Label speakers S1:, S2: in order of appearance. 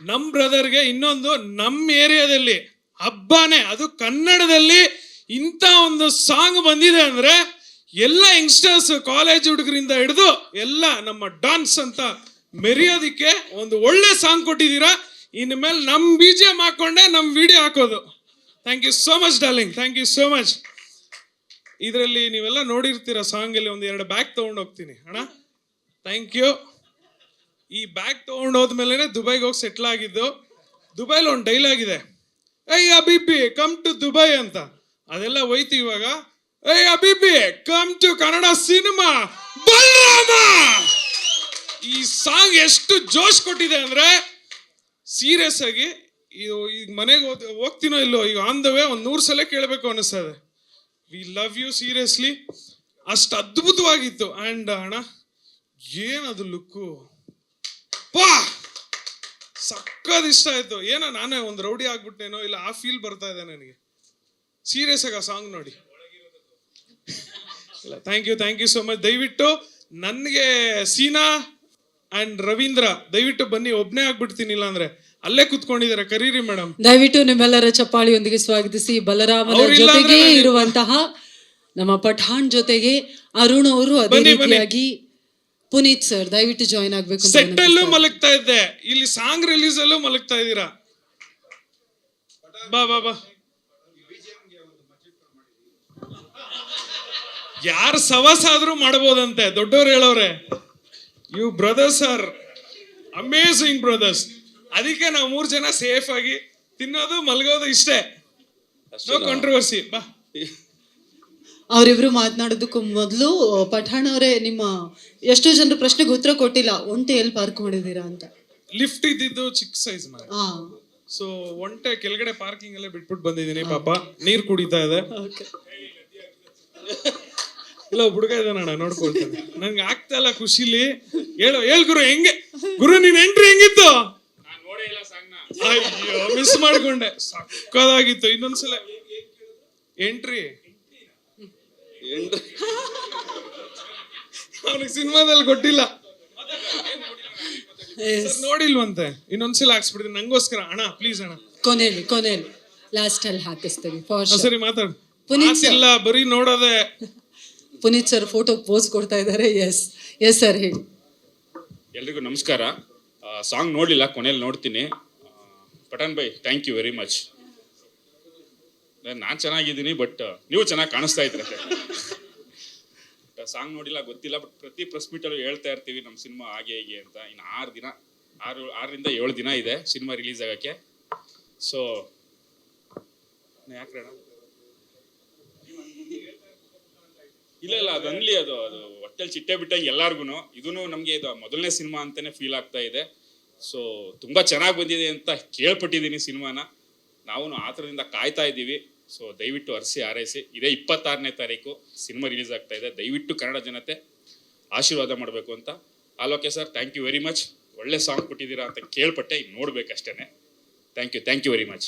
S1: ನಮ್ ಬ್ರದರ್ಗೆ ಇನ್ನೊಂದು ನಮ್ಮ ಏರಿಯಾದಲ್ಲಿ ಹಬ್ಬನೇ, ಅದು ಕನ್ನಡದಲ್ಲಿ ಇಂಥ ಒಂದು ಸಾಂಗ್ ಬಂದಿದೆ ಅಂದ್ರೆ ಎಲ್ಲ ಯಂಗ್ಸ್ಟರ್ಸ್ ಕಾಲೇಜ್ ಹುಡುಗರಿಂದ ಹಿಡಿದು ಎಲ್ಲ ನಮ್ಮ ಡಾನ್ಸ್ ಅಂತ ಮೆರೆಯೋದಿಕ್ಕೆ ಒಂದು ಒಳ್ಳೆ ಸಾಂಗ್ ಕೊಟ್ಟಿದ್ದೀರಾ. ಇನ್ನು ಮೇಲೆ ನಮ್ BGM ಹಾಕೊಂಡೆ ನಮ್ ವಿಡಿಯೋ ಹಾಕೋದು. Thank you so much darling, thank you so much. ಇದರಲ್ಲಿ ನೀವೆಲ್ಲ ನೋಡಿರ್ತೀರ ಸಾಂಗ್ ಅಲ್ಲಿ ಒಂದು 2 ಬ್ಯಾಗ್ ತಗೊಂಡು ಹೋಗ್ತೀನಿ ಅಣ್ಣ. Thank you. ಈ ಬ್ಯಾಗ್ ತಗೊಂಡು ಹೋದ್ಮೇಲೆ ದುಬೈಗೆ ಹೋಗಿ ಸೆಟ್ಲ್ ಆಗಿದ್ದು. ದುಬೈಲಿ ಒಂದು ಡೈಲಾಗ್ ಇದೆ, ಏಯ್ ಅಬಿಬಿ ಕಮ್ ಟು ದುಬೈ ಅಂತ. ಅದೆಲ್ಲ ಹೋಯ್ತು ಇವಾಗ, ಏಯ್ ಅಬಿಬಿ come to Kannada cinema Balarama. ಈ ಸಾಂಗ್ ಎಷ್ಟು ಜೋಶ್ ಕೊಟ್ಟಿದೆ ಅಂದ್ರೆ ಸೀರಿಯಸ್ ಆಗಿ ಈಗ ಮನೆಗೆ ಹೋಗ್ತೀನೋ ಇಲ್ಲೋ, ಈಗ ಆನ್ ದ ವೇ ಒಂದು 100 ಸಲ ಕೇಳಬೇಕು ಅನಿಸ್ತದೆ. We love you seriously. ಅಷ್ಟು ಅದ್ಭುತವಾಗಿತ್ತು. ಅಂಡ್ ಅಣ್ಣ ಏನದು ಲುಕ್ಕು ಪಾ ಸಕ್ಕತ್ ಇಷ್ಟ ಆಯ್ತು. ಏನೋ ನಾನೇ ಒಂದು ರೌಡಿ ಆಗ್ಬಿಟ್ಟೇನೋ ಇಲ್ಲ ಆ ಫೀಲ್ ಬರ್ತಾ ಇದೆ ನನಗೆ. ಸೀರಿಯಸ್ ಆಗಿ ಆ ಸಾಂಗ್ ನೋಡಿ. ಇಲ್ಲ ಥ್ಯಾಂಕ್ ಯು ಸೋ ಮಚ್. ದಯವಿಟ್ಟು ನನಗೆ ಸೀನಾ ಅಂಡ್ ರವೀಂದ್ರ ದಯವಿಟ್ಟು ಬನ್ನಿ, ಒಬ್ನೇ ಆಗ್ಬಿಡ್ತೀನಿ, ಇಲ್ಲ ಅಂದ್ರೆ ಅಲ್ಲೇ ಕುತ್ಕೊಂಡಿದ್ದಾರೆ, ಕರೀರಿ ಮೇಡಮ್.
S2: ದಯವಿಟ್ಟು ನಿಮ್ಮೆಲ್ಲರ ಚಪ್ಪಾಳಿಯೊಂದಿಗೆ ಸ್ವಾಗತಿಸಿ. ಬಲರಾಮನ ಜೊತೆಗೆ ಇರುವಂತಹ ನಮ್ಮ ಪಠಾಣ್ ಜೊತೆಗೆ ಅರುಣ್ ಅವರು, ಅದೇ ರೀತಿಯಾಗಿ ಪುನೀತ್ ಸರ್ ದಯವಿಟ್ಟು ಜಾಯಿನ್ ಆಗ್ಬೇಕು.
S1: ಸೆಟ್ ಅಲ್ಲೂ ಮಲಗ್ತಾ ಇದ್ದೆ, ಇಲ್ಲಿ ಸಾಂಗ್ ರಿಲೀಸ್ ಅಲ್ಲೂ ಮಲಗ್ತಾ ಇದ್ದೀರಾ. ಬಾ ಬಾ ಬಾ. ಯಾರು ಸವಸ ಆದ್ರೂ ಮಾಡಬಹುದಂತೆ, ದೊಡ್ಡವ್ರು ಹೇಳೋರೆ. You brothers are amazing brothers. ಅದಕ್ಕೆ ನಾವು 3 ಜನ ಸೇಫ್ ಆಗಿ ತಿನ್ನೋದು ಮಲಗೋದು ಇಷ್ಟೇ, ನೋ ಕಾಂಟ್ರವರ್ಸಿ. ಬಾ.
S2: ಅವರಿಬ್ರು ಮಾತನಾಡೋದಕ್ಕೂ ಮೊದಲು ಪಠಾಣ್ ಅವರೇ, ನಿಮ್ಮ ಎಷ್ಟೋ ಜನರ ಪ್ರಶ್ನೆಗೆ ಉತ್ತರ ಕೊಟ್ಟಿಲ್ಲ. ಒಂಟೆ ಎಲ್ಲಿ ಪಾರ್ಕ್ ಮಾಡಿದೀರಾ ಅಂತ.
S1: ಲಿಫ್ಟ್ ಇದ್ದಿದ್ದು ಚಿಕ್ಕ ಸೈಜ್ ಮನೆ, ಸೊ ಒಂಟೆ ಕೆಳಗಡೆ ಪಾರ್ಕಿಂಗ್ ಅಲ್ಲೇ ಬಿಟ್ಬಿಟ್ಟು ಬಂದಿದ್ದೀನಿ. ಪಾಪ ನೀರ್ ಕುಡಿತಾ ಇದೆ. ಇಲ್ಲ ಹುಡುಗ ಇದಾನಣ್ಣ, ನೋಡ್ಕೊಳ್ತೇನೆ. ನನ್ಗೆ ಆಗ್ತಾ ಇಲ್ಲ ಖುಷಿಲಿ. ಹೇಳ್ ಗುರು, ಹೆಂಗೆ ಗುರು ನೀನ್ ಎಂಟ್ರಿ ಹೆಂಗಿತ್ತು? ಅಯ್ಯೋ ಮಿಸ್ ಮಾಡ್ಕೊಂಡೆ, ಸಕ್ಕದಾಗಿತ್ತು. ಇನ್ನೊಂದ್ಸಲ ಎಂಟ್ರಿ ಅವನಿಗೆ ಸಿನಿಮಾದಲ್ಲಿ ಕೊಟ್ಟಿಲ್ಲ, ನೋಡಿಲ್ವಂತೆ. ಇನ್ನೊಂದ್ಸಲ ಹಾಕ್ಸ್ಬಿಡ್ತೀನಿ ನಂಗೋಸ್ಕರ. ಅಣ್ಣ ಪ್ಲೀಸ್ ಅಣ್ಣ,
S2: ಕೊನೆಯಲ್ಲಿ ಲಾಸ್ಟ್ ಅಲ್ಲಿ ಹಾಕಿಸ್ತೀವಿ.
S1: ಸರಿ ಮಾತಾಡು. ಪುನೀತ್ ಇಲ್ಲ ಬರೀ ನೋಡೋದೆ.
S2: ಪುನೀತ್ ಸರ್ ಫೋಟೋ ಪೋಸ್ ಕೊಡ್ತಾ ಇದ್ದಾರೆ. ಎಸ್ ಸರ್ ಹೇಳಿ.
S3: ಎಲ್ರಿಗೂ ನಮಸ್ಕಾರ. ಸಾಂಗ್ ನೋಡಲಿಲ್ಲ, ಕೊನೆಯಲ್ಲಿ ನೋಡ್ತೀನಿ. Pathaan bye thank you very much. ನಾನು ಚೆನ್ನಾಗಿದ್ದೀನಿ, ಬಟ್ ನೀವು ಚೆನ್ನಾಗಿ ಕಾಣಿಸ್ತಾ ಇದ್ರೆ. ಸಾಂಗ್ ನೋಡಿಲ್ಲ, ಗೊತ್ತಿಲ್ಲ, ಬಟ್ ಪ್ರತಿ ಪ್ರೆಸ್ ಮೀಟಲ್ಲೂ ಹೇಳ್ತಾ ಇರ್ತೀವಿ ನಮ್ಮ ಸಿನಿಮಾ ಹಾಗೆ ಹೀಗೆ ಅಂತ. ಇನ್ನು 6ರಿಂದ 7 ದಿನ ಇದೆ ಸಿನಿಮಾ ರಿಲೀಸ್ ಆಗೋಕ್ಕೆ. ಸೊ ಯಾಕೆ ಇಲ್ಲ ಅದು ಅನ್ಲಿ, ಅದು ಹೊಟ್ಟೆಲ್ ಚಿಟ್ಟೆ ಬಿಟ್ಟಂಗೆ ಎಲ್ಲಾರ್ಗು. ಇದೂ ನಮಗೆ ಇದು ಮೊದಲನೇ ಸಿನಿಮಾ ಅಂತಾನೆ ಫೀಲ್ ಆಗ್ತಾ ಇದೆ. ಸೊ ತುಂಬ ಚೆನ್ನಾಗಿ ಬಂದಿದೆ ಅಂತ ಕೇಳ್ಪಟ್ಟಿದ್ದೀನಿ ಸಿನಿಮಾನ. ನಾವು ಆ ಥರದಿಂದ ಕಾಯ್ತಾ ಇದ್ದೀವಿ. ಸೊ ದಯವಿಟ್ಟು ಹರಿಸಿ ಹಾರೈಸಿ. ಇದೇ 26ನೇ ತಾರೀಕು ಸಿನಿಮಾ ರಿಲೀಸ್ ಆಗ್ತಾ ಇದೆ. ದಯವಿಟ್ಟು ಕನ್ನಡ ಜನತೆ ಆಶೀರ್ವಾದ ಮಾಡಬೇಕು ಅಂತ. ಆಲೋಕೆ sir thank you very much. ಒಳ್ಳೆ ಸಾಂಗ್ ಕೊಟ್ಟಿದ್ದೀರಾ ಅಂತ ಕೇಳ್ಪಟ್ಟೆ, ಈಗ ನೋಡ್ಬೇಕಷ್ಟೇ. Thank you very much.